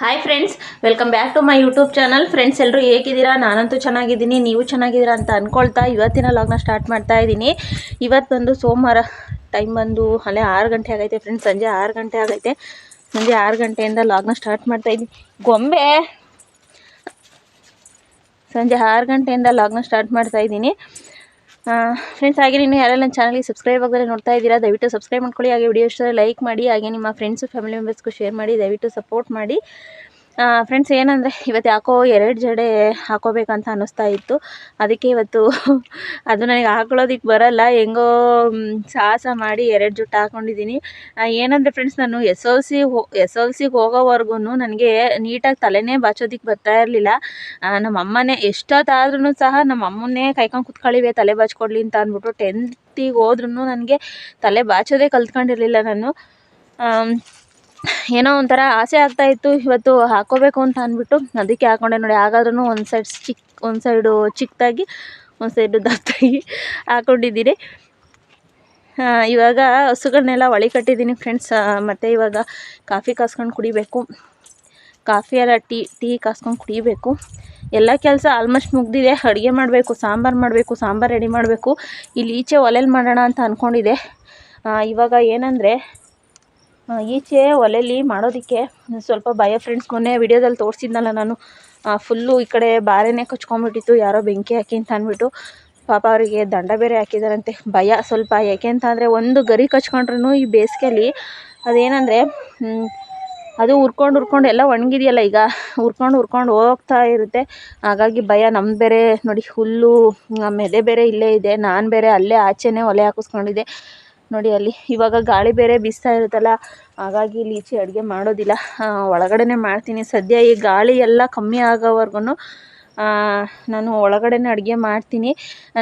Hi friends, welcome back to my YouTube channel. Friends ಎಲ್ಲರೂ ಹೇಗಿದ್ದೀರಾ? ನಾನಂತೂ ಚೆನ್ನಾಗಿದ್ದೀನಿ, ನೀವು ಚೆನ್ನಾಗಿದ್ದೀರಾ ಅಂತ ಅಂದ್ಕೊಳ್ತಾ ಇವತ್ತಿನ ಲಾಗ್ನ ಸ್ಟಾರ್ಟ್ ಮಾಡ್ತಾ ಇದ್ದೀನಿ. ಇವತ್ತು ಬಂದು ಸೋಮವಾರ, ಟೈಮ್ ಬಂದು ಅಲ್ಲೇ 6 ಗಂಟೆ ಆಗೈತೆ ಫ್ರೆಂಡ್ಸ್. ಸಂಜೆ 6 ಗಂಟೆ ಆಗೈತೆ. ಸಂಜೆ 6 ಗಂಟೆಯಿಂದ ಲಾಗ್ನ ಸ್ಟಾರ್ಟ್ ಮಾಡ್ತಾ ಇದ್ದೀನಿ. ಗೊಂಬೆ ಸಂಜೆ 6 ಗಂಟೆಯಿಂದ ಲಾಗ್ನ ಸ್ಟಾರ್ಟ್ ಮಾಡ್ತಾ ಇದ್ದೀನಿ ಫ್ರೆಂಡ್ಸ್. ಹಾಗೆ ನೀವು ಯಾರೆಲ್ಲ ನನ್ನ ಚಾನಲ್ಗೆ ಸಬ್ಸ್ಕ್ರೈಬ್ ಆಗದೆ ನೋಡ್ತಾ ಇದ್ದೀರಾ, ದಯವಿಟ್ಟು ಸಬ್ಸ್ಕ್ರೈಬ್ ಮಾಡ್ಕೊಳ್ಳಿ. ಹಾಗೆ ವಿಡಿಯೋ ಇಷ್ಟ ಲೈಕ್ ಮಾಡಿ, ಹಾಗೆ ನಿಮ್ಮ ಫ್ರೆಂಡ್ಸು ಫ್ಯಾಮಿಲಿ ಮೆಂಬರ್ಸ್ಗೂ ಶೇರ್ ಮಾಡಿ, ದಯವಿಟ್ಟು ಸಪೋರ್ಟ್ ಮಾಡಿ ಫ್ರೆಂಡ್ಸ್. ಏನಂದರೆ ಇವತ್ತು ಯಾಕೋ 2 ಜಡೆ ಹಾಕೋಬೇಕಂತ ಅನ್ನಿಸ್ತಾ ಇತ್ತು. ಅದಕ್ಕೆ ಇವತ್ತು ಅದು ನನಗೆ ಹಾಕೊಳ್ಳೋದಕ್ಕೆ ಬರಲ್ಲ, ಹೆಂಗೋ ಸಾಹಸ ಮಾಡಿ 2 ಜುಟ್ಟು ಹಾಕ್ಕೊಂಡಿದ್ದೀನಿ. ಏನಂದರೆ ಫ್ರೆಂಡ್ಸ್, ನಾನು ಎಸ್ ಎಲ್ ಸಿಗೆ ಹೋಗೋವರೆಗೂ ನನಗೆ ನೀಟಾಗಿ ತಲೆನೇ ಬಾಚೋದಕ್ಕೆ ಬರ್ತಾ ಇರಲಿಲ್ಲ. ನಮ್ಮ ಅಮ್ಮನೇ ಎಷ್ಟೊತ್ತಾದ್ರೂ ಸಹ ನಮ್ಮ ಅಮ್ಮನ್ನೇ ಕಾಯ್ಕೊಂಡು ಕುತ್ಕೊಳ್ಳಿವೆ ತಲೆ ಬಾಚ್ಕೊಡ್ಲಿ ಅಂತ ಅಂದ್ಬಿಟ್ಟು. 10th ಹೋದ್ರೂ ನನಗೆ ತಲೆ ಬಾಚೋದೇ ಕಲ್ತ್ಕೊಂಡಿರಲಿಲ್ಲ ನಾನು. ಏನೋ ಒಂಥರ ಆಸೆ ಆಗ್ತಾಯಿತ್ತು ಇವತ್ತು ಹಾಕೋಬೇಕು ಅಂತ ಅಂದ್ಬಿಟ್ಟು, ಅದಕ್ಕೆ ಹಾಕ್ಕೊಂಡೆ ನೋಡಿ. ಹಾಗಾದ್ರೂ ಒಂದು ಸೈಡು ಚಿಕ್ಕದಾಗಿ, ಒಂದು ಸೈಡು ದಪ್ಪದಾಗಿ ಹಾಕ್ಕೊಂಡಿದ್ದೀನಿ. ಇವಾಗ ಹಸುಗಳನ್ನೆಲ್ಲ ಒಳಿ ಕಟ್ಟಿದ್ದೀನಿ ಫ್ರೆಂಡ್ಸ್. ಮತ್ತು ಇವಾಗ ಕಾಫಿ ಕಾಸ್ಕೊಂಡು ಕುಡಿಬೇಕು. ಕಾಫಿ ಅಲ್ಲ, ಟೀ ಕಾಸ್ಕೊಂಡು ಕುಡಿಬೇಕು. ಎಲ್ಲ ಕೆಲಸ ಆಲ್ಮೋಸ್ಟ್ ಮುಗ್ದಿದೆ. ಅಡುಗೆ ಮಾಡಬೇಕು, ಸಾಂಬಾರು ಮಾಡಬೇಕು, ಸಾಂಬಾರು ರೆಡಿ ಮಾಡಬೇಕು. ಇಲ್ಲಿ ಈಚೆ ಒಲೆಯಲ್ಲಿ ಮಾಡೋಣ ಅಂತ ಅಂದ್ಕೊಂಡಿದ್ದೆ. ಇವಾಗ ಏನಂದರೆ ಈಚೆ ಒಲೆಯಲ್ಲಿ ಮಾಡೋದಕ್ಕೆ ಸ್ವಲ್ಪ ಭಯ ಫ್ರೆಂಡ್ಸ್. ಮೊನ್ನೆ ವಿಡಿಯೋದಲ್ಲಿ ತೋರಿಸಿದ್ನಲ್ಲ ನಾನು, ಫುಲ್ಲು ಈ ಕಡೆ ಬಾರೆನೇ ಕಚ್ಕೊಂಡ್ಬಿಟ್ಟಿತ್ತು, ಯಾರೋ ಬೆಂಕಿ ಹಾಕಿ ಅಂತ ಅಂದ್ಬಿಟ್ಟು. ಪಾಪ ಅವರಿಗೆ ದಂಡ ಬೇರೆ ಹಾಕಿದಾರಂತೆ. ಭಯ ಸ್ವಲ್ಪ, ಯಾಕೆ ಅಂತ ಅಂದರೆ ಒಂದು ಗರಿ ಕಚ್ಕೊಂಡ್ರೂ ಈ ಬೇಸಿಗೆಯಲ್ಲಿ ಅದೇನಂದರೆ ಅದು ಹುರ್ಕೊಂಡು ಎಲ್ಲ ಒಣಗಿದೆಯಲ್ಲ, ಈಗ ಹುರ್ಕೊಂಡು ಹೋಗ್ತಾ ಇರುತ್ತೆ. ಹಾಗಾಗಿ ಭಯ. ನಮ್ದು ಬೇರೆ ನೋಡಿ ಹುಲ್ಲು ಮೆದೆ ಬೇರೆ ಇಲ್ಲೇ ಇದೆ. ನಾನು ಬೇರೆ ಅಲ್ಲೇ ಆಚೆನೇ ಒಲೆ ಹಾಕಿಸ್ಕೊಂಡಿದ್ದೆ ನೋಡಿ ಅಲ್ಲಿ. ಇವಾಗ ಗಾಳಿ ಬೇರೆ ಬೀಸ್ತಾ ಇರುತ್ತಲ್ಲ, ಹಾಗಾಗಿ ಇಲ್ಲಿ ಈಚೆ ಅಡುಗೆ ಮಾಡೋದಿಲ್ಲ, ಒಳಗಡೆನೇ ಮಾಡ್ತೀನಿ. ಸದ್ಯ ಈ ಗಾಳಿ ಎಲ್ಲ ಕಮ್ಮಿ ಆಗೋವರೆಗೂ ನಾನು ಒಳಗಡೆನೇ ಅಡುಗೆ ಮಾಡ್ತೀನಿ.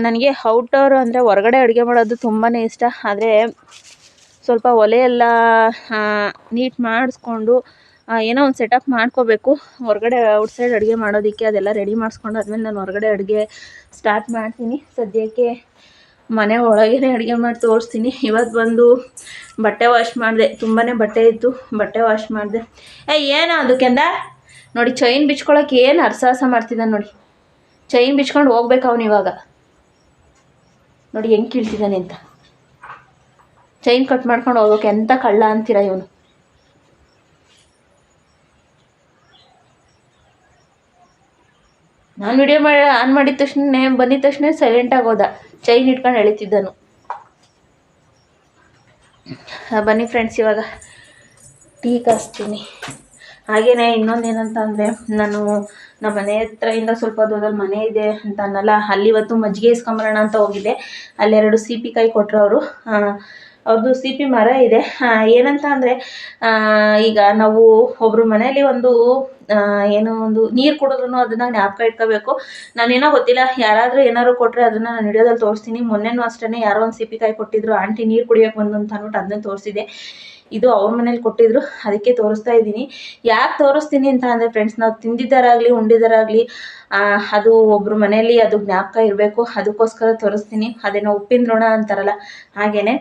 ನನಗೆ ಔಟ್ಡೋರ್ ಅಂದರೆ ಹೊರಗಡೆ ಅಡುಗೆ ಮಾಡೋದು ತುಂಬಾ ಇಷ್ಟ. ಆದರೆ ಸ್ವಲ್ಪ ಒಲೆ ಎಲ್ಲ ನೀಟ್ ಮಾಡಿಸ್ಕೊಂಡು ಏನೋ ಒಂದು ಸೆಟಪ್ ಮಾಡ್ಕೋಬೇಕು ಹೊರಗಡೆ ಔಟ್ಸೈಡ್ ಅಡುಗೆ ಮಾಡೋದಕ್ಕೆ. ಅದೆಲ್ಲ ರೆಡಿ ಮಾಡಿಸ್ಕೊಂಡು ಆದಮೇಲೆ ನಾನು ಹೊರಗಡೆ ಅಡುಗೆ ಸ್ಟಾರ್ಟ್ ಮಾಡ್ತೀನಿ. ಸದ್ಯಕ್ಕೆ ಮನೆ ಒಳಗೇ ಅಡುಗೆ ಮಾಡಿ ತೋರಿಸ್ತೀನಿ. ಇವತ್ತು ಬಂದು ಬಟ್ಟೆ ವಾಶ್ ಮಾಡಿದೆ, ತುಂಬಾ ಬಟ್ಟೆ ಇತ್ತು, ಬಟ್ಟೆ ವಾಶ್ ಮಾಡಿದೆ. ಏನೋ ಅದಕ್ಕೆಂದ ನೋಡಿ, ಚೈನ್ ಬಿಚ್ಕೊಳ್ಳೋಕೆ ಏನು ಅರಸಾಹಸ ಮಾಡ್ತಿದ್ದಾನೆ ನೋಡಿ. ಚೈನ್ ಬಿಚ್ಕೊಂಡು ಹೋಗ್ಬೇಕು ಅವನು ಇವಾಗ. ನೋಡಿ ಹೆಂಗೆ ಕೀಳ್ತಿದ್ದಾನೆ ಅಂತ. ಚೈನ್ ಕಟ್ ಮಾಡ್ಕೊಂಡು ಹೋಗೋಕೆ ಎಂಥ ಕಳ್ಳ ಅಂತೀರ ಇವನು. ನಾನು ವಿಡಿಯೋ ಆನ್ ಮಾಡಿದ ತಕ್ಷಣ ಬಂದಿದ ತಕ್ಷಣ ಸೈಲೆಂಟಾಗಿ ಹೋದ, ಚೈನ್ ಇಟ್ಕೊಂಡು ಎಳಿತಿದ್ದನು. ಬನ್ನಿ ಫ್ರೆಂಡ್ಸ್, ಇವಾಗ ಟೀ ಕಾಸ್ತೀನಿ. ಹಾಗೆಯೇ ಇನ್ನೊಂದೇನಂತ ಅಂದರೆ, ನಾನು ನಮ್ಮ ಮನೆ ಹತ್ರದಿಂದ ಸ್ವಲ್ಪ ದೂರದಲ್ಲಿ ಮನೆ ಇದೆ ಅಂತ ಅನ್ನಲ್ಲ, ಅಲ್ಲಿ ಇವತ್ತು ಮಜ್ಜಿಗೆ ಇಸ್ಕೊಂಬರೋಣ ಅಂತ ಹೋಗಿದ್ದೆ. ಅಲ್ಲಿ 2 ಸೀಪಿಕಾಯಿ ಕೊಟ್ಟರು ಅವರು. ಅವ್ರದ್ದು ಸೀಪಿ ಮರ ಇದೆ. ಏನಂತ ಅಂದರೆ, ಈಗ ನಾವು ಒಬ್ಬರು ಮನೆಯಲ್ಲಿ ಒಂದು ನೀರು ಕುಡಿದ್ರೂ ಅದನ್ನು ಜ್ಞಾಪಕ ಇಟ್ಕೋಬೇಕು. ನಾನೇನೋ ಗೊತ್ತಿಲ್ಲ, ಯಾರಾದರೂ ಏನಾದ್ರು ಕೊಟ್ಟರೆ ಅದನ್ನು ನಾನು ವಿಡಿಯೋದಲ್ಲಿ ತೋರಿಸ್ತೀನಿ. ಮೊನ್ನೆನೂ ಅಷ್ಟೇ ಯಾರೋ ಒಂದು ಸೀಪಿಕಾಯಿ ಕೊಟ್ಟಿದ್ರು, ಆಂಟಿ ನೀರು ಕುಡಿಯೋಕೆ ಬಂದು ಅಂತ ಅಂದ್ಬಿಟ್ಟು ಅದನ್ನ ತೋರಿಸಿದೆ. ಇದು ಅವ್ರ ಮನೇಲಿ ಕೊಟ್ಟಿದ್ರು, ಅದಕ್ಕೆ ತೋರಿಸ್ತಾ ಇದ್ದೀನಿ. ಯಾಕೆ ತೋರಿಸ್ತೀನಿ ಅಂತ ಅಂದರೆ ಫ್ರೆಂಡ್ಸ್, ನಾವು ತಿಂದಿದ್ದಾರಾಗಲಿ ಉಂಡಿದ್ದಾರಾಗಲಿ ಅದು ಒಬ್ಬರು ಮನೆಯಲ್ಲಿ ಅದು ಜ್ಞಾಪಕ ಇರಬೇಕು, ಅದಕ್ಕೋಸ್ಕರ ತೋರಿಸ್ತೀನಿ. ಅದೇನೋ ಉಪ್ಪಿನ ಋಣ ಅಂತಾರಲ್ಲ, ಹಾಗೆಯೇ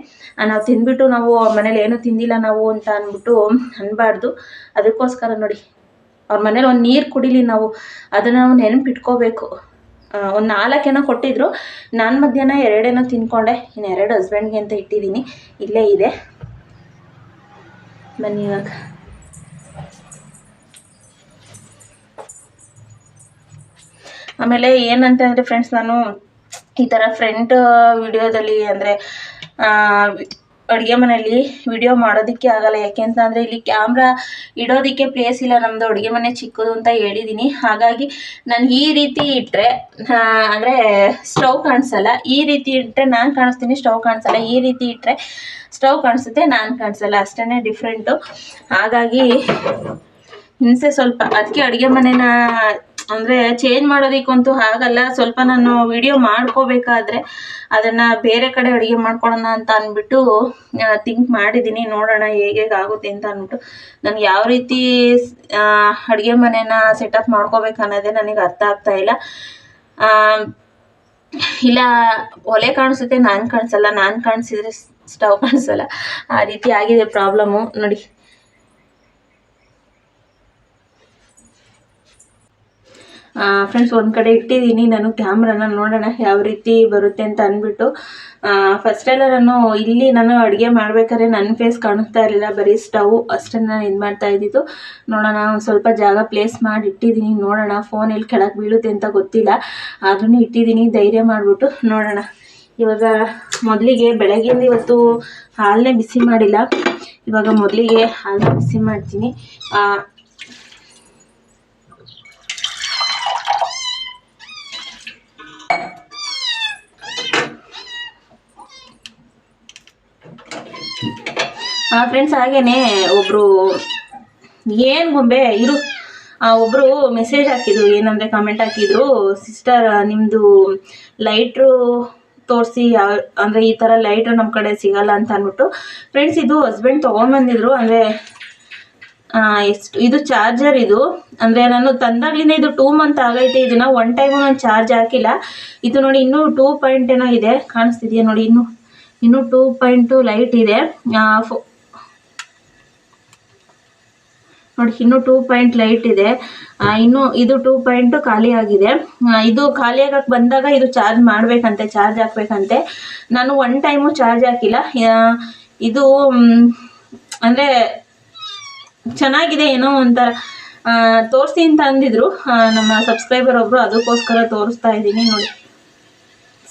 ನಾವು ತಿಂದ್ಬಿಟ್ಟು ನಾವು ಅವ್ರ ಮನೇಲಿ ಏನೂ ತಿಂದಿಲ್ಲ ನಾವು ಅಂತ ಅಂದ್ಬಿಟ್ಟು ಅನ್ನಬಾರ್ದು. ಅದಕ್ಕೋಸ್ಕರ ನೋಡಿ, ಅವ್ರ ಮನೇಲಿ ಒಂದು ನೀರು ಕುಡಿಲಿ ನಾವು, ಅದನ್ನು ನಾವು ನೆನಪಿಟ್ಕೋಬೇಕು. ಒಂದು 4 ಏನೋ ಕೊಟ್ಟಿದ್ರು, ನಾನು ಮಧ್ಯಾಹ್ನ 2 ಏನೋ ತಿಂದ್ಕೊಂಡೆ, ಇನ್ನು 2 ಹಸ್ಬೆಂಡ್ಗೆ ಅಂತ ಇಟ್ಟಿದ್ದೀನಿ, ಇಲ್ಲೇ ಇದೆ. ಬನ್ನಿ ಇವಾಗ ಆಮೇಲೆ ಏನಂತ ಅಂದರೆ ಫ್ರೆಂಡ್ಸ್, ನಾನು ಈ ಥರ ಫ್ರಂಟ್ ವಿಡಿಯೋದಲ್ಲಿ ಅಂದರೆ ಅಡುಗೆ ಮನೆಯಲ್ಲಿ ವಿಡಿಯೋ ಮಾಡೋದಕ್ಕೆ ಆಗಲ್ಲ. ಯಾಕೆ ಅಂತ ಅಂದರೆ ಇಲ್ಲಿ ಕ್ಯಾಮ್ರಾ ಇಡೋದಕ್ಕೆ ಪ್ಲೇಸ್ ಇಲ್ಲ, ನಮ್ಮದು ಅಡುಗೆ ಮನೆ ಚಿಕ್ಕದು ಅಂತ ಹೇಳಿದ್ದೀನಿ. ಹಾಗಾಗಿ ನಾನು ಈ ರೀತಿ ಇಟ್ಟರೆ ಅಂದರೆ ಸ್ಟವ್ ಕಾಣಿಸಲ್ಲ, ಈ ರೀತಿ ಇಟ್ಟರೆ ನಾನು ಕಾಣಿಸ್ತೀನಿ, ಸ್ಟವ್ ಕಾಣಿಸಲ್ಲ. ಈ ರೀತಿ ಇಟ್ಟರೆ ಸ್ಟವ್ ಕಾಣಿಸುತ್ತೆ, ನಾನು ಕಾಣಿಸಲ್ಲ, ಅಷ್ಟೇ ಡಿಫ್ರೆಂಟು. ಹಾಗಾಗಿ ಹಿಂಸೆ ಸ್ವಲ್ಪ. ಅದಕ್ಕೆ ಅಡುಗೆ ಮನೆನ ಅಂದರೆ ಚೇಂಜ್ ಮಾಡೋದಕ್ಕಂತೂ ಆಗಲ್ಲ. ಸ್ವಲ್ಪ ನಾನು ವಿಡಿಯೋ ಮಾಡ್ಕೋಬೇಕಾದ್ರೆ ಅದನ್ನು ಬೇರೆ ಕಡೆ ಅಡುಗೆ ಮಾಡ್ಕೊಳ್ಳೋಣ ಅಂತ ಅಂದ್ಬಿಟ್ಟು ಥಿಂಕ್ ಮಾಡಿದ್ದೀನಿ. ನೋಡೋಣ ಹೇಗೆ ಆಗುತ್ತೆ ಅಂತ ಅಂದ್ಬಿಟ್ಟು. ನನಗೆ ಯಾವ ರೀತಿ ಅಡುಗೆ ಮನೆನ ಸೆಟಪ್ ಮಾಡ್ಕೋಬೇಕು ಅನ್ನೋದೇ ನನಗೆ ಅರ್ಥ ಆಗ್ತಾ ಇಲ್ಲ. ಇಲ್ಲ ಒಲೆ ಕಾಣಿಸುತ್ತೆ, ನಾನು ಕಾಣಿಸಲ್ಲ, ನಾನು ಕಾಣಿಸಿದ್ರೆ ಸ್ಟವ್ ಕಾಣಿಸಲ್ಲ, ಆ ರೀತಿ ಆಗಿದೆ ಪ್ರಾಬ್ಲಮ್ಮು ನೋಡಿ. ಫ್ರೆಂಡ್ಸ್ ಒಂದು ಕಡೆ ಇಟ್ಟಿದ್ದೀನಿ ನಾನು ಕ್ಯಾಮ್ರಾನ, ನೋಡೋಣ ಯಾವ ರೀತಿ ಬರುತ್ತೆ ಅಂತ ಅಂದ್ಬಿಟ್ಟು. ಫಸ್ಟೆಲ್ಲ ನಾನು ಅಡುಗೆ ಮಾಡ್ಬೇಕಾದ್ರೆ ನನ್ನ ಫೇಸ್ ಕಾಣಿಸ್ತಾ ಇರಲಿಲ್ಲ, ಬರೀ ಸ್ಟವ್ ಅಷ್ಟೇ ನಾನು ಇದು ಮಾಡ್ತಾ ಇದ್ದಿದ್ದು. ನೋಡೋಣ, ಒಂದು ಸ್ವಲ್ಪ ಜಾಗ ಪ್ಲೇಸ್ ಮಾಡಿ ಇಟ್ಟಿದ್ದೀನಿ, ನೋಡೋಣ ಫೋನ್ ಎಲ್ಲಿ ಕೆಳಗೆ ಬೀಳುತ್ತೆ ಅಂತ ಗೊತ್ತಿಲ್ಲ, ಆದ್ರೂ ಇಟ್ಟಿದ್ದೀನಿ ಧೈರ್ಯ ಮಾಡಿಬಿಟ್ಟು. ನೋಡೋಣ. ಇವಾಗ ಮೊದಲಿಗೆ ಬೆಳಗ್ಗೆಯಿಂದ ಇವತ್ತು ಹಾಲನ್ನೇ ಬಿಸಿ ಮಾಡಿಲ್ಲ, ಇವಾಗ ಮೊದಲಿಗೆ ಹಾಲನ್ನ ಬಿಸಿ ಮಾಡ್ತೀನಿ. ಫ್ರೆಂಡ್ಸ್ ಹಾಗೇನೆ ಒಬ್ರು ಏನು ಗೊಂಬೆ ಇರು ಒಬ್ರು ಮೆಸೇಜ್ ಹಾಕಿದ್ರು, ಏನಂದ್ರೆ ಕಮೆಂಟ್ ಹಾಕಿದ್ರು, ಸಿಸ್ಟರ್ ನಿಮ್ಮದು ಲೈಟ್ರು ತೋರಿಸಿ, ಅಂದರೆ ಈ ಥರ ಲೈಟ್ರು ನಮ್ಮ ಕಡೆ ಸಿಗಲ್ಲ ಅಂತ ಅಂದ್ಬಿಟ್ಟು. ಫ್ರೆಂಡ್ಸ್ ಇದು ಹಸ್ಬೆಂಡ್ ತೊಗೊಂಬಂದಿದ್ರು, ಅಂದರೆ ಎಷ್ಟು ಇದು ಚಾರ್ಜರ್ ಇದು, ಅಂದರೆ ನಾನು ತಂದಾಗ್ಲಿಂದ ಇದು 2 ಮಂತ್ ಆಗೈತೆ, ಇದನ್ನು ಒನ್ ಟೈಮು ನಾನು ಚಾರ್ಜ್ ಹಾಕಿಲ್ಲ. ಇದು ನೋಡಿ ಇನ್ನೂ 2 ಪಾಯಿಂಟ್ ಏನೋ ಇದೆ, ಕಾಣಿಸ್ತಿದೆಯಾ ನೋಡಿ, ಇನ್ನೂ 2 ಪಾಯಿಂಟು ಲೈಟ್ ಇದೆ ನೋಡಿ, ಇನ್ನೂ 2 ಪಾಯಿಂಟ್ ಲೈಟ್ ಇದೆ. ಇನ್ನು ಇದು 2 ಪಾಯಿಂಟು ಖಾಲಿ ಆಗಿದೆ. ಇದು ಖಾಲಿ ಆಗಕ್ಕೆ ಬಂದಾಗ ಇದು ಚಾರ್ಜ್ ಮಾಡಬೇಕಂತೆ, ಚಾರ್ಜ್ ಹಾಕ್ಬೇಕಂತೆ. ನಾನು ಒನ್ ಟೈಮು ಚಾರ್ಜ್ ಹಾಕಿಲ್ಲ. ಇದು ಅಂದರೆ ಚೆನ್ನಾಗಿದೆ, ಏನೋ ಒಂಥರ ತೋರಿಸಿ ಅಂತ ಅಂದಿದ್ರು ನಮ್ಮ ಸಬ್ಸ್ಕ್ರೈಬರ್ ಒಬ್ಬರು, ಅದಕ್ಕೋಸ್ಕರ ತೋರಿಸ್ತಾ ಇದ್ದೀನಿ. ನೋಡಿ,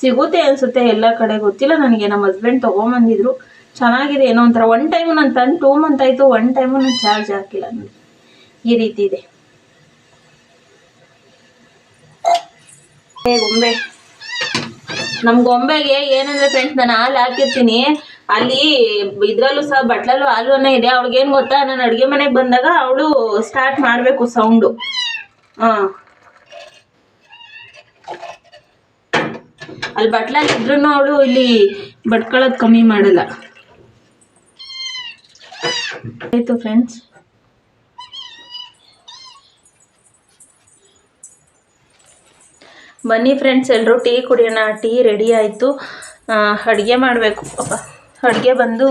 ಸಿಗುತ್ತೆ ಅನಿಸುತ್ತೆ ಎಲ್ಲ ಕಡೆ, ಗೊತ್ತಿಲ್ಲ ನನಗೆ. ನಮ್ಮ ಹಸ್ಬೆಂಡ್ ತೊಗೊಂಬಂದಿದ್ರು, ಚೆನ್ನಾಗಿದೆ, ಏನೋ ಒಂಥರ. ಒನ್ ಟೈಮು ನಾನು ತಂದು 2 ಮಂತ್ ಆಯಿತು, ಒನ್ ಟೈಮು ನಾನು ಚಾರ್ಜ್ ಹಾಕಿಲ್ಲ. ನೋಡಿ ಈ ರೀತಿ ಇದೆ ಗೊಂಬೆ. ನಮ್ಮ ಗೊಂಬೆಗೆ ಏನಂದ್ರೆ ಫ್ರೆಂಡ್ಸ್, ನಾನು ಹಾಲು ಹಾಕಿರ್ತೀನಿ, ಅಲ್ಲಿ ಇದ್ರಲ್ಲೂ ಸಹ ಬಟ್ಲಲ್ಲೂ ಹಾಲುವನ್ನ ಇದೆ. ಅವಳಿಗೇನು ಗೊತ್ತಾ, ನಾನು ಅಡುಗೆ ಮನೆಗೆ ಬಂದಾಗ ಅವಳು ಸ್ಟಾರ್ಟ್ ಮಾಡಬೇಕು ಸೌಂಡು. ಅಲ್ಲಿ ಬಟ್ಲಲ್ಲಿ ಇದ್ರೂ ಅವಳು ಇಲ್ಲಿ ಬಟ್ಕೊಳ್ಳೋದು ಕಮ್ಮಿ ಮಾಡಲ್ಲ. ಆಯಿತು ಫ್ರೆಂಡ್ಸ್, ಬನ್ನಿ ಫ್ರೆಂಡ್ಸ್ ಎಲ್ಲರೂ ಟೀ ಕುಡಿಯೋಣ. ಟೀ ರೆಡಿ ಆಯಿತು, ಅಡುಗೆ ಮಾಡಬೇಕು. ಅಡುಗೆ ಬಂದು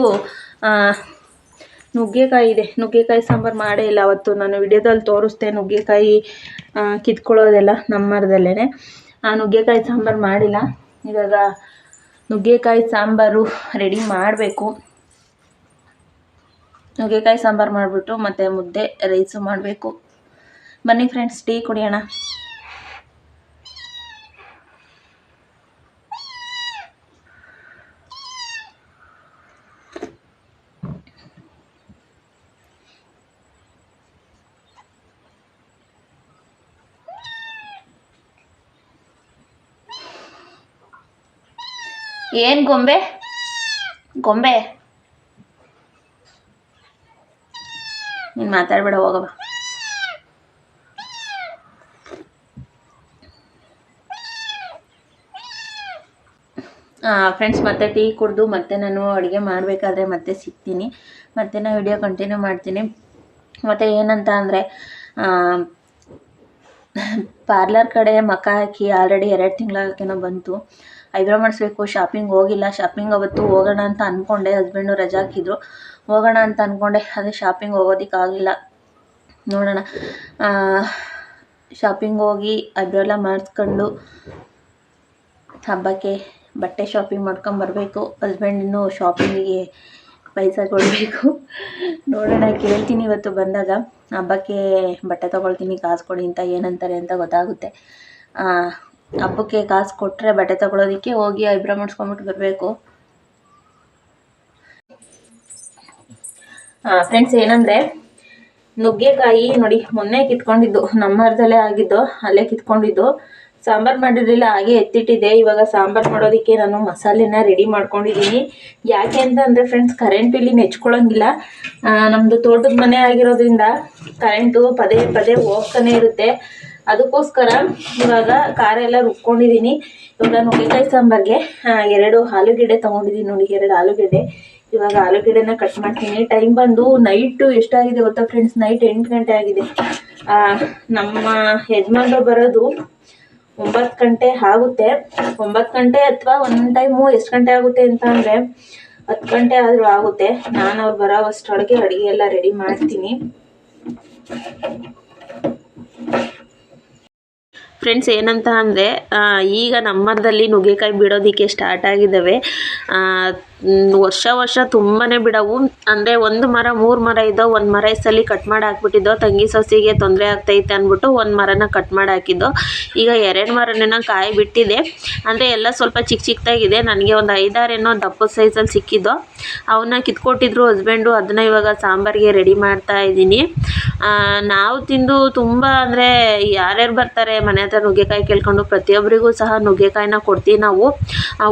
ನುಗ್ಗೆಕಾಯಿ ಇದೆ, ನುಗ್ಗೆಕಾಯಿ ಸಾಂಬಾರು ಮಾಡೇ ಇಲ್ಲ ಅವತ್ತು. ನಾನು ವಿಡಿಯೋದಲ್ಲಿ ತೋರಿಸ್ದೆ ನುಗ್ಗೆಕಾಯಿ ಕಿತ್ಕೊಳ್ಳೋದೆಲ್ಲ ನಮ್ಮ ಮರದಲ್ಲೇ. ನುಗ್ಗೆಕಾಯಿ ಸಾಂಬಾರು ಮಾಡಿಲ್ಲ. ಇವಾಗ ನುಗ್ಗೆಕಾಯಿ ಸಾಂಬಾರು ರೆಡಿ ಮಾಡಬೇಕು. ನುಗ್ಗೆಕಾಯಿ ಸಾಂಬಾರು ಮಾಡಿಬಿಟ್ಟು ಮತ್ತು ಮುದ್ದೆ ರೈಸು ಮಾಡಬೇಕು. ಬನ್ನಿ ಫ್ರೆಂಡ್ಸ್ ಟೀ ಕುಡಿಯೋಣ. ಏನು ಗೊಂಬೆ ಗೊಂಬೆ ನೀನು ಮಾತಾಡಬೇಡ, ಹೋಗವ. ಫ್ರೆಂಡ್ಸ್ ಮತ್ತೆ ಟೀ ಕುಡಿದು ಮತ್ತೆ ನಾನು ಅಡುಗೆ ಮಾಡಬೇಕಾದ್ರೆ ಮತ್ತೆ ಸಿಗ್ತೀನಿ, ಮತ್ತೆ ನಾನು ವಿಡಿಯೋ ಕಂಟಿನ್ಯೂ ಮಾಡ್ತೀನಿ. ಮತ್ತು ಏನಂತ ಅಂದರೆ ಪಾರ್ಲರ್ ಕಡೆ ಮಕ ಹಾಕಿ ಆಲ್ರೆಡಿ 2 ತಿಂಗಳಾಗೇನೋ ಬಂತು. ಐಬ್ರೋ ಮಾಡಿಸ್ಬೇಕು, ಶಾಪಿಂಗ್ ಹೋಗಿಲ್ಲ. ಶಾಪಿಂಗ್ ಅವತ್ತು ಹೋಗೋಣ ಅಂತ ಅಂದ್ಕೊಂಡೆ, ಹಸ್ಬೆಂಡು ರಜಾ ಹಾಕಿದ್ರು, ಹೋಗೋಣ ಅಂತ ಅಂದ್ಕೊಂಡೆ. ಅದೇ ಶಾಪಿಂಗ್ ಹೋಗೋದಕ್ಕಾಗಲಿಲ್ಲ. ನೋಡೋಣ, ಶಾಪಿಂಗ್ ಹೋಗಿ ಐಬ್ರೋ ಎಲ್ಲ ಮಾಡಿಸ್ಕೊಂಡು ಹಬ್ಬಕ್ಕೆ ಬಟ್ಟೆ ಶಾಪಿಂಗ್ ಮಾಡ್ಕೊಂಬರ್ಬೇಕು. ಹಸ್ಬೆಂಡ್ ಇನ್ನೂ ಶಾಪಿಂಗಿಗೆ ಪೈಸಾ ಕೊಡಬೇಕು. ನೋಡೋಣ, ಕೇಳ್ತೀನಿ ಇವತ್ತು ಬಂದಾಗ. ಹಬ್ಬಕ್ಕೆ ಬಟ್ಟೆ ತೊಗೊಳ್ತೀನಿ ಕಾಸು ಕೊಡಿ ಅಂತ ಏನಂತಾರೆ ಅಂತ ಗೊತ್ತಾಗುತ್ತೆ. ಹಬ್ಬಕ್ಕೆ ಕಾಸು ಕೊಟ್ಟರೆ ಬಟ್ಟೆ ತೊಗೊಳೋದಕ್ಕೆ ಹೋಗಿ ಐಬ್ರೋ ಮಾಡಿಸ್ಕೊಂಬಿಟ್ಟು ಬರಬೇಕು. ಫ್ರೆಂಡ್ಸ್ ಏನಂದರೆ ನುಗ್ಗೆಕಾಯಿ ನೋಡಿ, ಮೊನ್ನೆ ಕಿತ್ಕೊಂಡಿದ್ದು, ನಮ್ಮ ಮರದಲ್ಲೇ ಆಗಿದ್ದು, ಅಲ್ಲೇ ಕಿತ್ಕೊಂಡಿದ್ದು. ಸಾಂಬಾರು ಮಾಡಿರಲಿಲ್ಲ, ಹಾಗೆ ಎತ್ತಿಟ್ಟಿದ್ದೆ. ಇವಾಗ ಸಾಂಬಾರು ಮಾಡೋದಕ್ಕೆ ನಾನು ಮಸಾಲೆನ ರೆಡಿ ಮಾಡ್ಕೊಂಡಿದ್ದೀನಿ. ಯಾಕೆ ಅಂತಂದರೆ ಫ್ರೆಂಡ್ಸ್, ಕರೆಂಟ್ ಇಲ್ಲಿ ನೆಚ್ಕೊಳ್ಳೋಂಗಿಲ್ಲ. ನಮ್ಮದು ತೋಟದ ಮನೆ ಆಗಿರೋದ್ರಿಂದ ಕರೆಂಟು ಪದೇ ಪದೇ ಹೋಗ್ತಾನೆ ಇರುತ್ತೆ. ಅದಕ್ಕೋಸ್ಕರ ಇವಾಗ ಖಾರ ಎಲ್ಲ ರುಬ್ಕೊಂಡಿದ್ದೀನಿ. ಇವಾಗ ನುಗ್ಗೆಕಾಯಿ ಸಾಂಬಾರಿಗೆ 2 ಆಲೂಗೆಡ್ಡೆ ತೊಗೊಂಡಿದ್ದೀನಿ ನೋಡಿ, 2 ಆಲೂಗೆಡ್ಡೆ. ಇವಾಗ ಆಲೂಗೆಡ್ಡೆನ ಕಟ್ ಮಾಡ್ತೀನಿ. ಟೈಮ್ ಬಂದು ನೈಟು ಎಷ್ಟಾಗಿದೆ ಗೊತ್ತಾ ಫ್ರೆಂಡ್ಸ್, ನೈಟ್ 8 ಗಂಟೆ ಆಗಿದೆ. ನಮ್ಮ ಯಜಮಾನ್ರು ಬರೋದು 9 ಗಂಟೆ ಆಗುತ್ತೆ. 9 ಗಂಟೆ ಅಥವಾ ಒಂದು ಟೈಮು ಎಷ್ಟು ಗಂಟೆ ಆಗುತ್ತೆ ಅಂತ ಅಂದರೆ 10 ಗಂಟೆ ಆದರೂ ಆಗುತ್ತೆ. ನಾನು ಅವ್ರು ಬರೋ ಅಷ್ಟರೊಳಗೆ ಅಡುಗೆ ಎಲ್ಲ ರೆಡಿ ಮಾಡ್ತೀನಿ. ಫ್ರೆಂಡ್ಸ್ ಏನಂತ ಅಂದರೆ ಈಗ ನಮ್ಮರದಲ್ಲಿ ನುಗ್ಗೆಕಾಯಿ ಬಿಡೋದಕ್ಕೆ ಸ್ಟಾರ್ಟ್ ಆಗಿದ್ದಾವೆ. ವರ್ಷ ತುಂಬಾ ಬಿಡವು. ಅಂದರೆ ಒಂದು ಮರ 3 ಮರ ಇದ್ದವು. ಒಂದು ಮರ ಈ ಸಲ ಕಟ್ ಮಾಡಿ ಹಾಕ್ಬಿಟ್ಟಿದ್ದೋ. ತಂಗಿ ಸೊಸೆಗೆ ತೊಂದರೆ ಆಗ್ತೈತೆ ಅಂದ್ಬಿಟ್ಟು ಒಂದು ಮರನ ಕಟ್ ಮಾಡಿ ಹಾಕಿದ್ದೋ. ಈಗ 2 ಮರನ ಕಾಯಿ ಬಿಟ್ಟಿದೆ. ಅಂದರೆ ಎಲ್ಲ ಸ್ವಲ್ಪ ಚಿಕ್ಕದಾಗಿದೆ. ನನಗೆ ಒಂದು 5-6 ಏನೋ ದಪ್ಪದ ಸೈಜಲ್ಲಿ ಸಿಕ್ಕಿದ್ದೋ. ಅವನ್ನ ಕಿತ್ಕೊಟ್ಟಿದ್ರು ಹಸ್ಬೆಂಡು. ಅದನ್ನು ಇವಾಗ ಸಾಂಬಾರಿಗೆ ರೆಡಿ ಮಾಡ್ತಾ ಇದ್ದೀನಿ. ನಾವು ತಿಂದು ತುಂಬ ಅಂದರೆ ಯಾರ್ಯಾರು ಬರ್ತಾರೆ ಮನೆ ಹತ್ರ ನುಗ್ಗೆಕಾಯಿ ಕೇಳ್ಕೊಂಡು ಪ್ರತಿಯೊಬ್ಬರಿಗೂ ಸಹ ನುಗ್ಗೆಕಾಯಿನ ಕೊಡ್ತೀವಿ ನಾವು.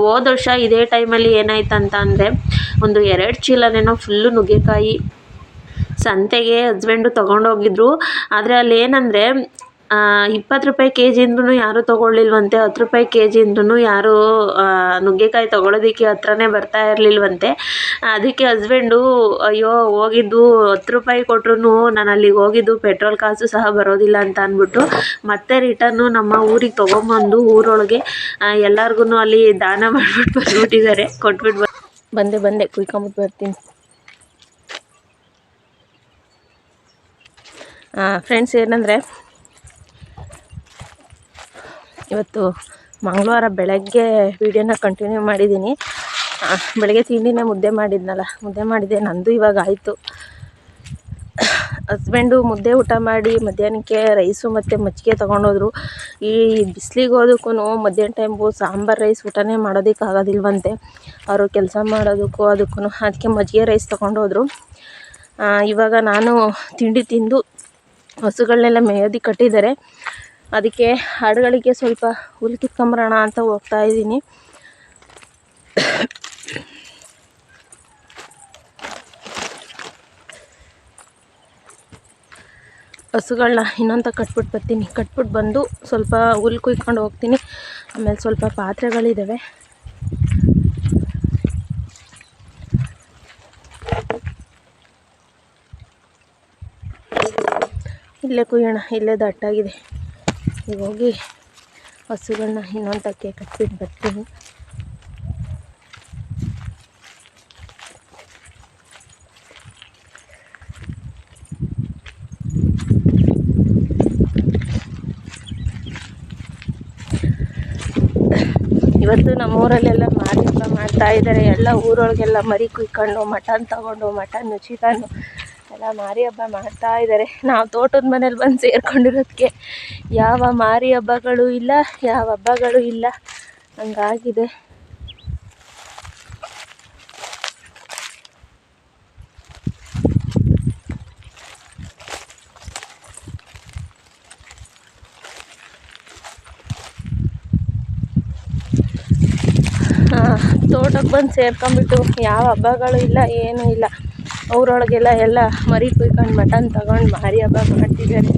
ಹೋದ ವರ್ಷ ಇದೇ ಟೈಮಲ್ಲಿ ಏನಾಯ್ತಂತ ಅಂದರೆ ಒಂದು 2 ಚೀಲನೇನೋ ಫುಲ್ಲು ನುಗ್ಗೆಕಾಯಿ ಸಂತೆಗೆ ಹಸ್ಬೆಂಡು ತೊಗೊಂಡೋಗಿದ್ರು. ಆದರೆ ಅಲ್ಲಿ ಏನಂದರೆ 20 ರೂಪಾಯಿ KG ಇಂದ್ರೂ ಯಾರೂ ತೊಗೊಳ್ಳಿಲ್ವಂತೆ. 10 ರೂಪಾಯಿ KG ಇಂದ್ರೂ ಯಾರೂ ನುಗ್ಗೆಕಾಯಿ ತೊಗೊಳೋದಕ್ಕೆ ಹತ್ರನೇ ಬರ್ತಾ ಇರಲಿಲ್ವಂತೆ. ಅದಕ್ಕೆ ಹಸ್ಬೆಂಡು ಅಯ್ಯೋ ಹೋಗಿದ್ದು 10 ರೂಪಾಯಿ ಕೊಟ್ರು ನಾನು ಅಲ್ಲಿಗೆ ಹೋಗಿದ್ದು ಪೆಟ್ರೋಲ್ ಕಾಸು ಸಹ ಬರೋದಿಲ್ಲ ಅಂತ ಅಂದ್ಬಿಟ್ಟು ಮತ್ತೆ ರಿಟರ್ನು ನಮ್ಮ ಊರಿಗೆ ತೊಗೊಂಬಂದು ಊರೊಳಗೆ ಎಲ್ಲರಿಗೂ ಅಲ್ಲಿ ದಾನ ಮಾಡಿಬಿಟ್ಟು ಬಂದ್ಬಿಟ್ಟಿದ್ದಾರೆ. ಕೊಟ್ಬಿಟ್ಟು ಬಂದೆ ಕುಯ್ಕೊಂಬಿಟ್ಟು ಬರ್ತೀನಿ. ಫ್ರೆಂಡ್ಸ್ ಏನಂದರೆ ಇವತ್ತು ಮಂಗಳವಾರ ಬೆಳಗ್ಗೆ ವೀಡಿಯೋನ ಕಂಟಿನ್ಯೂ ಮಾಡಿದ್ದೀನಿ. ಬೆಳಗ್ಗೆ ತಿಂಡಿನೇ ಮುದ್ದೆ ಮಾಡಿದ್ದೆ. ನಂದು ಇವಾಗ ಆಯಿತು. ಹಸ್ಬೆಂಡು ಮುದ್ದೆ ಊಟ ಮಾಡಿ ಮಧ್ಯಾಹ್ನಕ್ಕೆ ರೈಸು ಮತ್ತು ಮಜ್ಜಿಗೆ ತೊಗೊಂಡೋದ್ರು. ಈ ಬಿಸಿಲಿಗೆ ಹೋದಕ್ಕೂ ಮಧ್ಯಾಹ್ನ ಟೈಮ್ಗೂ ಸಾಂಬಾರು ರೈಸ್ ಊಟನೇ ಮಾಡೋದಕ್ಕೆ ಆಗೋದಿಲ್ವಂತೆ. ಅವರು ಕೆಲಸ ಮಾಡೋದಕ್ಕೂ ಅದಕ್ಕೆ ಮಜ್ಜಿಗೆ ರೈಸ್ ತೊಗೊಂಡೋದ್ರು. ಇವಾಗ ನಾನು ತಿಂಡಿ ತಿಂದು ಹಸುಗಳನ್ನೆಲ್ಲ ಮೇಯೋದಕ್ಕೆ ಕಟ್ಟಿದ್ದಾರೆ. ಅದಕ್ಕೆ ಹಾಡುಗಳಿಗೆ ಸ್ವಲ್ಪ ಹುಲ್ಲು ಕಿತ್ಕೊಂಬರೋಣ ಅಂತ ಹೋಗ್ತಾ ಇದ್ದೀನಿ. ಹಸುಗಳನ್ನ ಇನ್ನೊಂದು ಕಟ್ಬಿಟ್ಟು ಬರ್ತೀನಿ. ಕಟ್ಬಿಟ್ಟು ಬಂದು ಸ್ವಲ್ಪ ಹುಲ್ಲು ಕುಯ್ಕೊಂಡು ಹೋಗ್ತೀನಿ. ಆಮೇಲೆ ಸ್ವಲ್ಪ ಪಾತ್ರೆಗಳಿದ್ದಾವೆ. ಇಲ್ಲೇ ಕುಯ್ಯೋಣ, ಇಲ್ಲೇ ದಟ್ಟಾಗಿದೆ. ಈಗ ಹೋಗಿ ಹಸುಗಳನ್ನ ಇನ್ನೊಂದು ತಕ್ಕೆ ಕಟ್ಬಿಟ್ಟು ಬರ್ತೀನಿ. ಇವತ್ತು ನಮ್ಮೂರಲ್ಲೆಲ್ಲ ಮಾರಿ ಹಬ್ಬ ಮಾಡ್ತಾ ಇದ್ದಾರೆ. ಎಲ್ಲ ಊರೊಳಗೆಲ್ಲ ಮರಿ ಕುಯ್ಕೊಂಡು ಮಟನ್ ತಗೊಂಡು ಮಟನ್ನು ಚಿಕನ್ನು ಎಲ್ಲ ಮಾರಿ ಹಬ್ಬ ಮಾಡ್ತಾ ಇದ್ದಾರೆ. ನಾವು ತೋಟದ ಮನೇಲಿ ಬಂದು ಸೇರ್ಕೊಂಡಿರೋದಕ್ಕೆ ಯಾವ ಮಾರಿ ಹಬ್ಬಗಳು ಇಲ್ಲ, ಯಾವ ಹಬ್ಬಗಳು ಇಲ್ಲ, ಹಂಗಾಗಿದೆ. ತೋಟಕ್ಕೆ ಬಂದು ಸೇರ್ಕೊಂಡ್ಬಿಟ್ಟು ಯಾವ ಹಬ್ಬಗಳು ಇಲ್ಲ, ಏನೂ ಇಲ್ಲ. ಊರೊಳಗೆಲ್ಲ ಎಲ್ಲ ಮರಿ ಕುಯ್ಕೊಂಡು ಮಟನ್ ತಗೊಂಡು ಮಾರಿ ಹಬ್ಬ ಮಾಡ್ತಿದ್ದಾರೆ.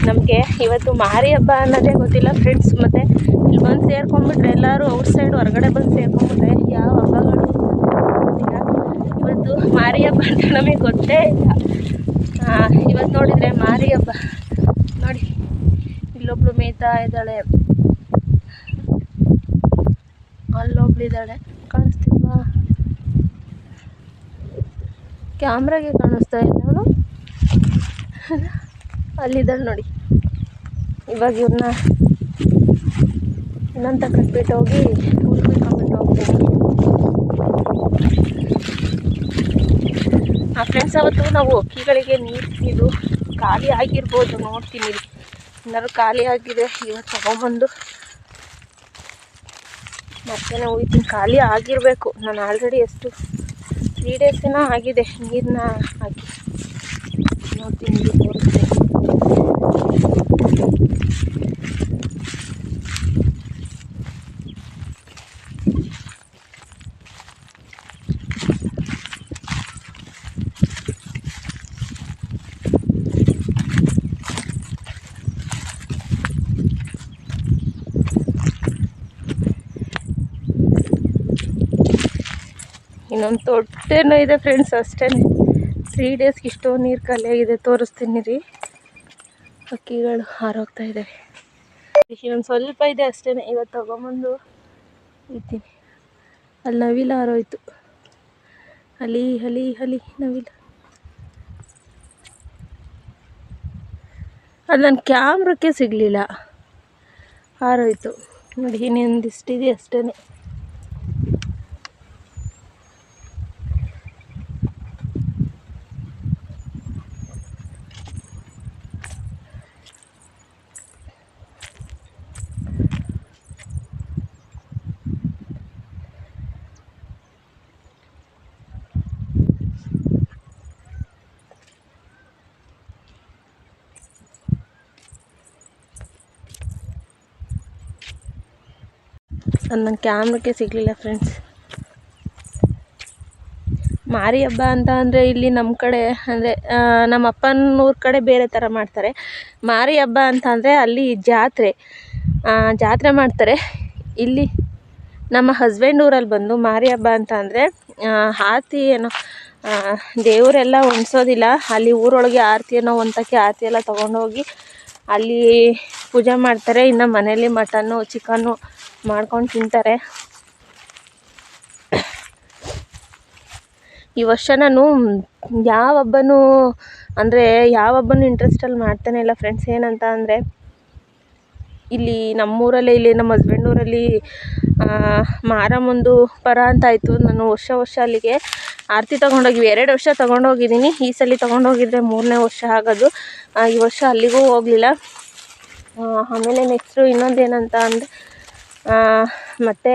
ನಮಗೆ ಇವತ್ತು ಮಾರಿ ಹಬ್ಬ ಅನ್ನೋದೇ ಗೊತ್ತಿಲ್ಲ ಫ್ರೆಂಡ್ಸ್. ಮತ್ತು ಇಲ್ಲಿ ಬಂದು ಸೇರ್ಕೊಂಡ್ಬಿಟ್ರೆ ಎಲ್ಲರೂ ಔಟ್ ಸೈಡ್ ಹೊರಗಡೆ ಬಂದು ಸೇರ್ಕೊಂಡ್ಬಿಟ್ರೆ ಯಾವ ಹಬ್ಬಗಳು ಗೊತ್ತಿಲ್ಲ. ಇವತ್ತು ಮಾರಿ ಹಬ್ಬ ಅಂತ ನಮಗೆ ಗೊತ್ತೇ ಇಲ್ಲ. ಇವತ್ತು ನೋಡಿದರೆ ಮಾರಿ ಹಬ್ಬ ನೋಡಿ, ಇಲ್ಲೊಬ್ಳು ಮೇಯ್ತಾ ಇದ್ದಾಳೆ, ಅಲ್ಲೊಬ್ಳಿದ್ದಾಳೆ. ಕಾಣಿಸ್ತಿಲ್ವಾ? ಕ್ಯಾಮ್ರಾಗೆ ಕಾಣಿಸ್ತಾ ಇಲ್ಲ ಅವಳು, ಅಲ್ಲಿದ್ದಾಳೆ ನೋಡಿ. ಇವಾಗ ಇವ್ರನ್ನ ಇನ್ನೊಂದು ಕಟ್ಬಿಟ್ಟು ಹೋಗಿ ಉಳ್ಕೊಂಡ್ಬಿಟ್ಟು ಹೋಗ್ತೀನಿ. ಫ್ರೆಂಡ್ಸ್, ಅವತ್ತು ನಾವು ಅಕ್ಕಿಗಳಿಗೆ ನೀರು ಇದು ಖಾಲಿ ಆಗಿರ್ಬೋದು, ನೋಡ್ತೀನಿ ಏನಾದ್ರು ಖಾಲಿ ಆಗಿದೆ ಇವತ್ತು ತಗೊಂಬಂದು ಮತ್ತೆ ಹೋಗ್ತೀನಿ. ಖಾಲಿ ಆಗಿರಬೇಕು. ನಾನು ಆಲ್ರೆಡಿ ಎಷ್ಟು 3 days ಏನೋ ಆಗಿದೆ ನೀರನ್ನ ಹಾಕಿ. ನೋಡ್ತೀನಿ, ತೋರಿಸ್ತೀನಿ. ಇನ್ನೊಂದು ತೊಟ್ಟೆನೂ ಇದೆ ಫ್ರೆಂಡ್ಸ್, ಅಷ್ಟೇ. 3 daysಗೆ ಇಷ್ಟೊಂದು ನೀರು ಖಾಲಿಯಾಗಿದೆ. ತೋರಿಸ್ತೀನಿ ರೀ. ಅಕ್ಕಿಗಳು ಹಾರೋಗ್ತಾ ಇದ್ದಾವೆ. ಇನ್ನೊಂದು ಸ್ವಲ್ಪ ಇದೆ ಅಷ್ಟೇ. ಇವತ್ತು ತಗೊಂಬಂದು ಇಡ್ತೀನಿ. ಅಲ್ಲಿ ನವಿಲು ಹಾರೋಯ್ತು. ಹಲಿ ನವಿಲು. ಅದು ನನ್ನ ಕ್ಯಾಮ್ರಕ್ಕೆ ಸಿಗಲಿಲ್ಲ. ಹಾರೋಯ್ತು ನೋಡಿ, ಇನ್ನೊಂದಿಷ್ಟಿದೆ ಅಷ್ಟೇ. ನನ್ನ ಕ್ಯಾಮ್ರಕ್ಕೆ ಸಿಗಲಿಲ್ಲ ಫ್ರೆಂಡ್ಸ್. ಮಾರಿ ಹಬ್ಬ ಅಂತ ಅಂದರೆ ಇಲ್ಲಿ ನಮ್ಮ ಕಡೆ ಅಂದರೆ ನಮ್ಮ ಅಪ್ಪನ ಊರ ಕಡೆ ಬೇರೆ ಥರ ಮಾಡ್ತಾರೆ. ಮಾರಿ ಹಬ್ಬ ಅಂತ ಅಂದರೆ ಅಲ್ಲಿ ಜಾತ್ರೆ ಮಾಡ್ತಾರೆ. ಇಲ್ಲಿ ನಮ್ಮ ಹಸ್ಬೆಂಡ್ ಊರಲ್ಲಿ ಬಂದು ಮಾರಿ ಹಬ್ಬ ಅಂತ ಅಂದರೆ ಆರತಿ ಏನೋ ದೇವರೆಲ್ಲ ಒಣ್ಸೋದಿಲ್ಲ, ಅಲ್ಲಿ ಊರೊಳಗೆ ಆರತಿ ಏನೋ ಒಂತಕ್ಕೆ ಆರತಿ ಎಲ್ಲ ತೊಗೊಂಡೋಗಿ ಅಲ್ಲಿ ಪೂಜೆ ಮಾಡ್ತಾರೆ. ಇನ್ನು ಮನೇಲಿ ಮಟನ್ನು ಚಿಕನ್ನು ಮಾಡ್ಕೊಂಡು ತಿಂತಾರೆ. ಈ ವರ್ಷ ನಾನು ಯಾವ ಹಬ್ಬನೂ ಇಂಟ್ರೆಸ್ಟಲ್ಲಿ ಮಾಡ್ತಾನೆ ಇಲ್ಲ ಫ್ರೆಂಡ್ಸ್. ಏನಂತ ಅಂದರೆ ಇಲ್ಲಿ ನಮ್ಮೂರಲ್ಲೇ, ಇಲ್ಲಿ ನಮ್ಮ ಹಸ್ಬೆಂಡ್ ಊರಲ್ಲಿ ಮಾರಮ್ಮಂದು ಪರ ಅಂತ ಆಯಿತು. ನಾನು ವರ್ಷ ಅಲ್ಲಿಗೆ ಆರತಿ ತೊಗೊಂಡೋಗಿವಿ. 2 ವರ್ಷ ತೊಗೊಂಡೋಗಿದ್ದೀನಿ. ಈ ಸಲ ತೊಗೊಂಡೋಗಿದ್ರೆ 3ನೇ ವರ್ಷ ಆಗೋದು. ಈ ವರ್ಷ ಅಲ್ಲಿಗೂ ಹೋಗಲಿಲ್ಲ. ಆಮೇಲೆ ನೆಕ್ಸ್ಟು ಇನ್ನೊಂದೇನಂತ ಅಂದರೆ ಮತ್ತು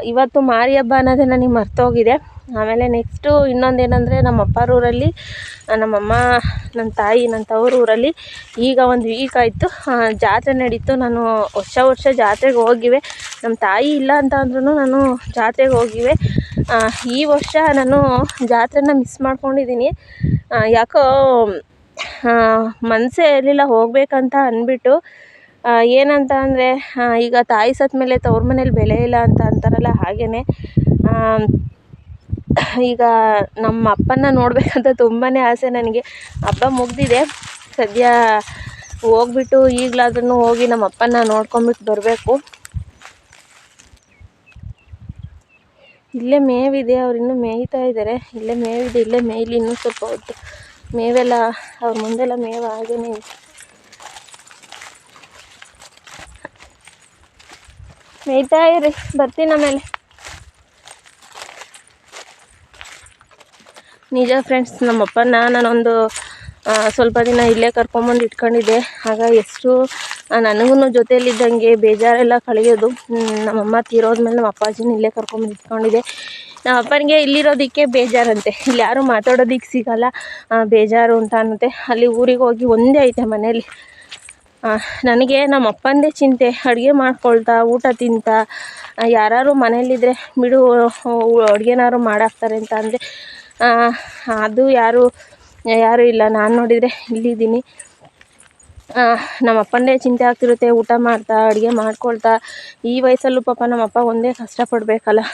ಇವತ್ತು ಮಾರಿ ಹಬ್ಬ ಅನ್ನೋದೇ ನನಗೆ ಮರ್ತೋಗಿದೆ. ಆಮೇಲೆ ನೆಕ್ಸ್ಟು ಇನ್ನೊಂದೇನೆಂದರೆ ನಮ್ಮ ಅಪ್ಪಾರ ಊರಲ್ಲಿ, ನಮ್ಮಮ್ಮ, ನನ್ನ ತಾಯಿ, ನನ್ನ ತವ್ರ ಊರಲ್ಲಿ ಈಗ 1 ವೀಕ್ ಆಯಿತು ಜಾತ್ರೆ ನಡೀತು. ನಾನು ವರ್ಷ ಜಾತ್ರೆಗೆ ಹೋಗಿವೆ. ನಮ್ಮ ತಾಯಿ ಇಲ್ಲ ಅಂತ ಅಂದ್ರೂ ನಾನು ಜಾತ್ರೆಗೆ ಹೋಗಿವೆ. ಈ ವರ್ಷ ನಾನು ಜಾತ್ರೆನ ಮಿಸ್ ಮಾಡ್ಕೊಂಡಿದ್ದೀನಿ. ಯಾಕೋ ಮನಸ್ಸೇ ಇರಲಿಲ್ಲ ಹೋಗಬೇಕಂತ ಅಂದ್ಬಿಟ್ಟು. ಏನಂತ ಅಂದರೆ ಈಗ ತಾಯಿ ಸತ್ತ ಮೇಲೆ ತವ್ರ ಮನೇಲಿ ಬೆಲೆ ಇಲ್ಲ ಅಂತ ಅಂತಾರಲ್ಲ, ಹಾಗೆಯೇ ಈಗ ನಮ್ಮ ಅಪ್ಪನ ನೋಡಬೇಕಂತ ತುಂಬಾ ಆಸೆ ನನಗೆ. ಹಬ್ಬ ಮುಗಿದಿದೆ, ಸದ್ಯ ಹೋಗ್ಬಿಟ್ಟು ಈಗಲಾದ್ರೂ ಹೋಗಿ ನಮ್ಮ ಅಪ್ಪನ ನೋಡ್ಕೊಂಬಿಟ್ಟು ಬರಬೇಕು. ಇಲ್ಲೇ ಮೇವಿದೆ, ಅವ್ರು ಇನ್ನೂ ಮೇಯ್ತಾ ಇದ್ದಾರೆ. ಇಲ್ಲೇ ಮೇವಿದೆ, ಇಲ್ಲೇ ಮೇಯ್ಲಿ ಇನ್ನೂ ಸ್ವಲ್ಪ ಹೊತ್ತು. ಮೇವೆಲ್ಲ ಅವ್ರ ಮುಂದೆಲ್ಲ ಮೇವು ಹಾಗೇನೆ ಇದೆ. ಮೇಯ್ತಾ ಇರಿ, ಬರ್ತೀನಿ ಆಮೇಲೆ. ನಿಜ ಫ್ರೆಂಡ್ಸ್, ನಮ್ಮಪ್ಪನ ನಾನೊಂದು ಸ್ವಲ್ಪ ದಿನ ಇಲ್ಲೇ ಕರ್ಕೊಂಬಂದು ಇಟ್ಕೊಂಡಿದ್ದೆ. ಆಗ ಎಷ್ಟು ನನಗೂ ಜೊತೆಯಲ್ಲಿದ್ದಂಗೆ ಬೇಜಾರೆಲ್ಲ ಕಳೆಯೋದು. ನಮ್ಮಮ್ಮ ತೀರೋದ್ಮೇಲೆ ನಮ್ಮ ಅಪ್ಪಾಜಿನ ಇಲ್ಲೇ ಕರ್ಕೊಂಬಂದು ಇಟ್ಕೊಂಡಿದ್ದೆ. ನಮ್ಮ ಅಪ್ಪನಿಗೆ ಇಲ್ಲಿರೋದಕ್ಕೆ ಬೇಜಾರಂತೆ, ಇಲ್ಲಿ ಯಾರೂ ಮಾತಾಡೋದಕ್ಕೆ ಸಿಗಲ್ಲ, ಬೇಜಾರು ಅಂತ ಅನ್ನುತ್ತೆ. ಅಲ್ಲಿ ಊರಿಗೆ ಹೋಗಿ ಒಂದೇ ಐತೆ ಮನೇಲಿ. ನನಗೆ ನಮ್ಮ ಅಪ್ಪಂದೇ ಚಿಂತೆ. ಅಡುಗೆ ಮಾಡ್ಕೊಳ್ತಾ, ಊಟ ತಿಂತಾ, ಯಾರು ಮನೇಲಿದ್ದರೆ ಬಿಡು ಅಡುಗೆನಾದ್ರು ಮಾಡಾಕ್ತಾರೆ ಅಂತ ಅಂದರೆ ಅದು ಯಾರೂ ಇಲ್ಲ. ನಾನು ನೋಡಿದರೆ ಇಲ್ಲಿದ್ದೀನಿ. ನಮ್ಮ ಅಪ್ಪಂದೇ ಚಿಂತೆ ಆಗ್ತಿರುತ್ತೆ. ಊಟ ಮಾಡ್ತಾ, ಅಡುಗೆ ಮಾಡ್ಕೊಳ್ತಾ, ಈ ವಯಸ್ಸಲ್ಲೂ ಪಾಪ ನಮ್ಮಪ್ಪ ಒಂದೇ ಕಷ್ಟಪಡಬೇಕಲ್ಲ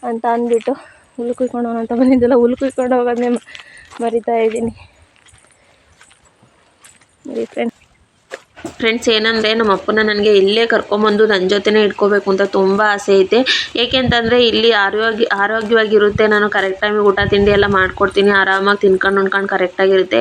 ಅಂತ ಅಂದ್ಬಿಟ್ಟು ಹುಲ್ಲು ಕುಯ್ಕೊಂಡು ಹೋಗೋಣ ಅಂತ ಬಂದಿದ್ದೆಲ್ಲ, ಹುಲ್ಲು ಕುಯ್ಕೊಂಡು ಹೋಗೋದನ್ನೇ ಮರಿತಾ ಇದ್ದೀನಿ. ಫ್ರೆಂಡ್ಸ್ ಏನಂದರೆ ನಮ್ಮ ಅಪ್ಪನ ನನಗೆ ಇಲ್ಲೇ ಕರ್ಕೊಂಬಂದು ನನ್ನ ಜೊತೆನೇ ಇಟ್ಕೋಬೇಕು ಅಂತ ತುಂಬ ಆಸೆ ಐತೆ. ಏಕೆಂತಂದರೆ ಇಲ್ಲಿ ಆರೋಗ್ಯವಾಗಿರುತ್ತೆ. ನಾನು ಕರೆಕ್ಟ್ ಟೈಮಿಗೆ ಊಟ ತಿಂಡಿ ಎಲ್ಲ ಮಾಡಿಕೊಡ್ತೀನಿ, ಆರಾಮಾಗಿ ತಿನ್ಕೊಂಡು ಉಣ್ಕೊಂಡು ಕರೆಕ್ಟಾಗಿರುತ್ತೆ.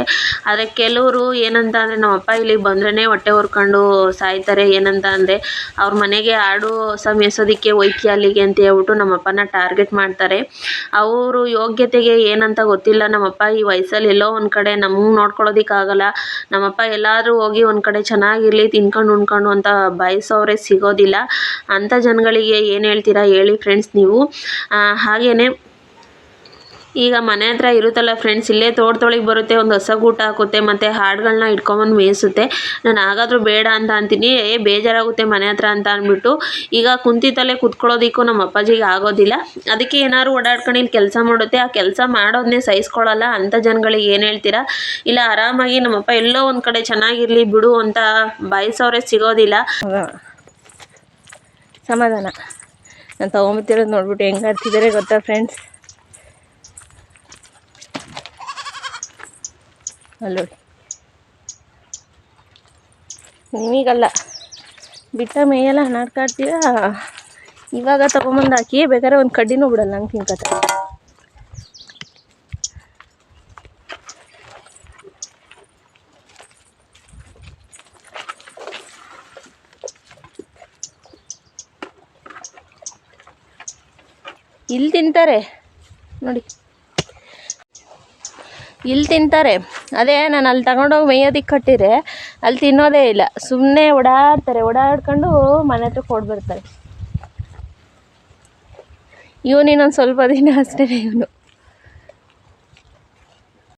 ಆದರೆ ಕೆಲವರು ಏನಂತ ಅಂದರೆ ನಮ್ಮಪ್ಪ ಇಲ್ಲಿಗೆ ಬಂದ್ರೇ ಹೊಟ್ಟೆ ಹೊರ್ಕೊಂಡು ಸಾಯ್ತಾರೆ. ಏನಂತ ಅಂದರೆ ಅವ್ರ ಮನೆಗೆ ಆಡು ಹೊಸ ಮೇಯ್ಸೋದಕ್ಕೆ ಹೋಯ್ತೀಯ ಅಲ್ಲಿಗೆ ಅಂತ ಹೇಳ್ಬಿಟ್ಟು ನಮ್ಮಪ್ಪನ ಟಾರ್ಗೆಟ್ ಮಾಡ್ತಾರೆ. ಅವರು ಯೋಗ್ಯತೆಗೆ ಏನಂತ ಗೊತ್ತಿಲ್ಲ. ನಮ್ಮಪ್ಪ ಈ ವಯಸ್ಸಲ್ಲಿ ಎಲ್ಲೋ ಒಂದು ಕಡೆ ನಮಗೆ ನೋಡ್ಕೊಳ್ಳೋದಕ್ಕಾಗಲ್ಲ. ನಮ್ಮಪ್ಪ ಎಲ್ಲಾದರೂ ಹೋಗಿ ಒಂದು ಕಡೆ ಚೆನ್ನಾಗಿರಲಿ, ತಿನ್ಕೊಂಡು ಉಣ್ಕೊಂಡು ಅಂತ ಬಯಸೋರೇ ಸಿಗೋದಿಲ್ಲ. ಅಂಥ ಜನಗಳಿಗೆ ಏನು ಹೇಳ್ತೀರಾ ಹೇಳಿ ಫ್ರೆಂಡ್ಸ್ ನೀವು. ಹಾಗೆಯೇ ಈಗ ಮನೆ ಹತ್ರ ಇರುತ್ತಲ್ಲ ಫ್ರೆಂಡ್ಸ್, ಇಲ್ಲೇ ತೋಟದೊಳಗೆ ಬರುತ್ತೆ, ಒಂದು ಹಸಗೂಟ ಹಾಕುತ್ತೆ, ಮತ್ತು ಹಾಡುಗಳನ್ನ ಇಟ್ಕೊಂಬಂದು ಮೇಯಿಸುತ್ತೆ. ನಾನು ಹಾಗಾದರೂ ಬೇಡ ಅಂತ ಅಂತೀನಿ, ಬೇಜಾರಾಗುತ್ತೆ ಮನೆ ಹತ್ರ ಅಂತ ಅಂದ್ಬಿಟ್ಟು. ಈಗ ಕುಂತಿದ್ದಲ್ಲೇ ಕುತ್ಕೊಳ್ಳೋದಕ್ಕೂ ನಮ್ಮ ಅಪ್ಪಾಜಿಗೆ ಆಗೋದಿಲ್ಲ. ಅದಕ್ಕೆ ಏನಾದ್ರು ಓಡಾಡ್ಕೊಂಡು ಇಲ್ಲಿ ಕೆಲಸ ಮಾಡುತ್ತೆ. ಆ ಕೆಲಸ ಮಾಡೋದನ್ನೇ ಸಹಿಸ್ಕೊಳ್ಳಲ್ಲ. ಅಂಥ ಜನಗಳಿಗೆ ಏನು ಹೇಳ್ತೀರಾ. ಇಲ್ಲ ಆರಾಮಾಗಿ ನಮ್ಮಪ್ಪ ಎಲ್ಲೋ ಒಂದು ಕಡೆ ಚೆನ್ನಾಗಿರಲಿ ಬಿಡು ಅಂತ ಬಯಸೋರೇ ಸಿಗೋದಿಲ್ಲ. ಸಮಾಧಾನ. ನಾನು ತೊಗೊಂಬತ್ತಿರೋದು ನೋಡ್ಬಿಟ್ಟು ಹೆಂಗೆ ಆಡ್ತಿದ್ದಾರೆ ಗೊತ್ತಾ ಫ್ರೆಂಡ್ಸ್. ಅಲ್ಲೋಡಿ, ನಿಮಗಲ್ಲ ಬಿಟ್ಟ ಮೇಯೆಲ್ಲ ನಾಡ್ಕಾಡ್ತೀರಾ. ಇವಾಗ ತೊಗೊಂಬಂದು ಹಾಕಿ ಬೇಕಾದ್ರೆ ಒಂದು ಕಡ್ಡಿನೂ ಬಿಡಲ್ಲ, ಹಂಗೆ ತಿನ್ಕತ್ತ. ಇಲ್ಲಿ ತಿಂತಾರೆ ನೋಡಿ, ಇಲ್ಲಿ ತಿಂತಾರೆ. ಅದೇ ನಾನು ಅಲ್ಲಿ ತಗೊಂಡೋಗಿ ಮೇಯೋದಕ್ಕೆ ಕಟ್ಟಿದ್ರೆ ಅಲ್ಲಿ ತಿನ್ನೋದೇ ಇಲ್ಲ, ಸುಮ್ಮನೆ ಓಡಾಡ್ಕೊಂಡು ಮನೆ ಹತ್ರ ಕೊಡ್ಬಿಡ್ತಾರೆ. ಇವನು ಇನ್ನೊಂದು ಸ್ವಲ್ಪ ದಿನ ಅಷ್ಟೇ ಇವನು.